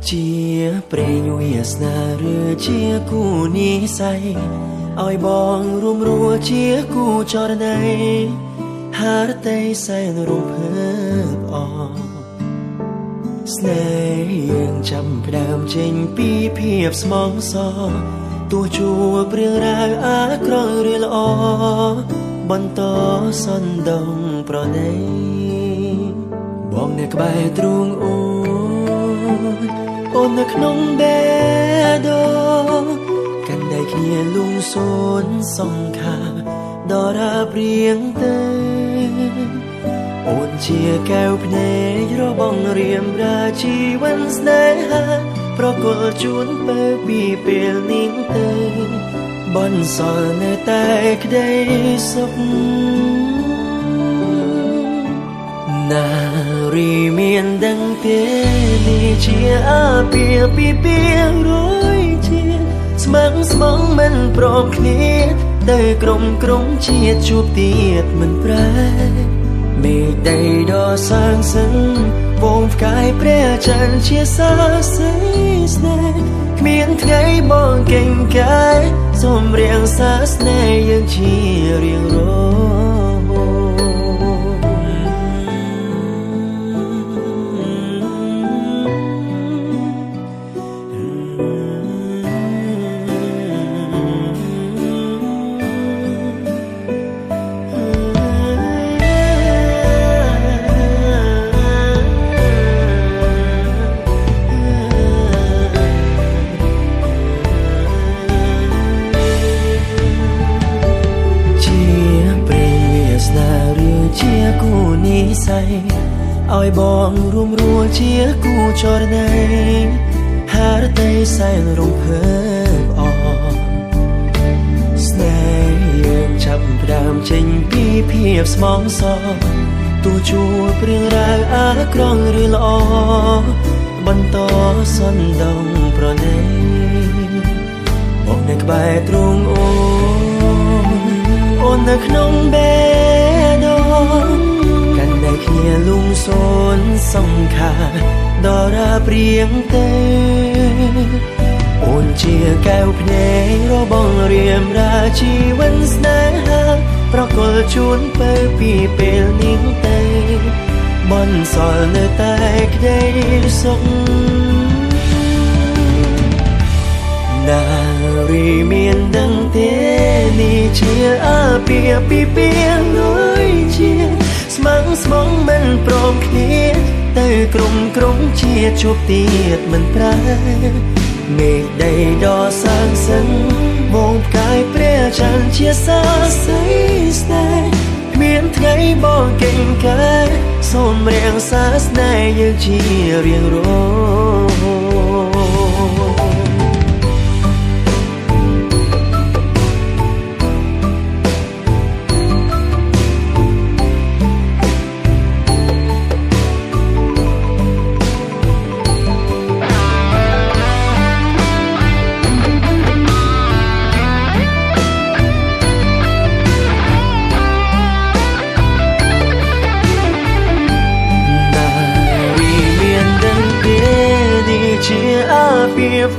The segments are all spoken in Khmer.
chia prengវាសនាឬជាគូនិស័យឲ្យបងរួមរួជាគូចរណៃហារតៃសែនរំភើបអស្នេហ៍យើងចាំផ្ដើមចេញពីភាពស្មងសទោះជួបព្រៀងរ៉ាវអាក្រក់ឬល្អបន្តសន្ទងប្រណីបងនៅក្បែរទ្រូងអូននៅក្នុងបេះដូងកាន់ដៃគ្នាលងសូនសង្ខាដរាព្រៀងទៅអូនជាកែវភ្នែករបស់រៀមរាជីវិតស្នេហាប្រគល់ជូនទៅពីពេលនេះទៅបនសល់នៅតែក្តីសុខនារីមានដឹងទេនេះជាអាពាហ៍ពិពាហ៍រួយជាស្មឹងស្មងមិនព្រមគ្នាទៅក្រុមជាតិជួបទៀតមិនប្រែមេឃដីដ៏សាងសឹងវងផ្កាយព្រះច័ន្ទជាសាស័យស្នេហ៍គ្មានថ្ងៃបងកេងកាយសូមរៀងសាស្នេហ៍យើងជារៀងរឲ្យបងរួមរួជាគូចរណៃហារតៃសែនរំភើបអស្នេហ៍យើងចាប់ផ្ដើមចេញពីភាពស្មងសទោះជួបព្រៀងរ៉ាវអាក្រក់ឬល្អបន្តសន្ទងប្រណីបងនៅក្បែរទ្រូងអូននៅក្នុងបេះដូងកាន់ដៃគ្នាលងសូនសង្ខាដរាព្រៀងទៅអូនជាកែវភ្នែករបស់រៀមរាជីវិតស្នេហាប្រគល់ជូនទៅពីពេលនេះទៅបនសល់នៅតែក្តីសុខនារីមានដឹងទេនេះជាអាពាហ៍ពិពាហ៍រួយជាស្មឹងស្មងមិនព្រមគ្នាទៅក្រុមជាតិជួបទៀតមិនប្រែមេឃដីដ៏សាងសឹងវងផ្កាយព្រះច័ន្ទជាសាស័យស្នេហ៍គ្មានថ្ងៃបងកេងកាយសូមរៀងសាស្នេហ៍យើងជារៀងរ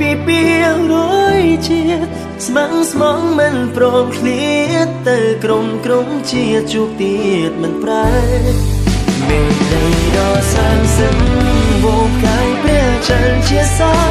ពីពីរួយជាតិស្មឹងស្មងមិនព្រមឃ្លាតទៅក្រុមជាតិជួបទៀតមិនប្រែមេឃដីដ៏សាងសឹងវងផ្កាយព្រះច័ន្ទជាសា